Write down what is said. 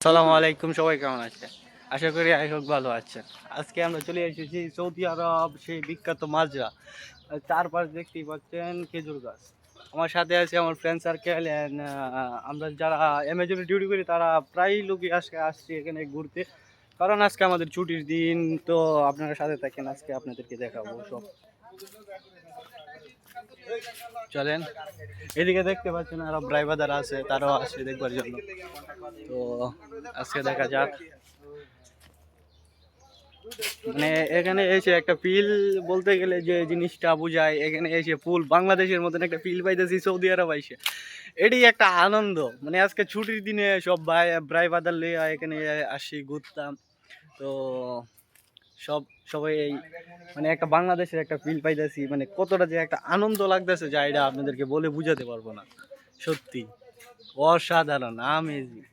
আসসালামু আলাইকুম, সবাই কেমন আছে? আশা করি হোক ভালো আছেন। আজকে আমরা চলে এসেছি সৌদি আরব, সেই বিখ্যাত মাজরা। চারপাশ দেখতেই পাচ্ছেন খেজুর গাছ। আমার সাথে আছে আমার ফ্রেন্ড সার্কেল অ্যান্ড আমরা যারা অ্যামাজনে ডিউটি করি তারা প্রায় লোকই আজকে আসছি এখানে ঘুরতে, কারণ আজকে আমাদের ছুটির দিন। তো আপনারা সাথে থাকেন, আজকে আপনাদেরকে দেখাবো সব। চলেন, এদিকে দেখতে পাচ্ছেন আরো ড্রাইভার আছে, তারাও আসছে দেখবার জন্য। তো আজকে দেখা যাক। মানে এখানে এসে একটা ফিল বলতে গেলে যে জিনিসটা বোঝায়, এখানে এসে ফুল বাংলাদেশের মতন একটা ফিল পাইতেছি সৌদি আরব আইসে। এটি একটা আনন্দ। মানে আজকে ছুটির দিনে সব ভাই ড্রাইভার লিয়ে এখানে আসি ঘুরতাম। তো সব সবাই মানে একটা বাংলাদেশের একটা ফিল পাইতেছি, মানে কতটা যে একটা আনন্দ লাগতেছে যা এটা আপনাদেরকে বলে বুঝাতে পারবো না। সত্যি অসাধারণ, আমেজিং।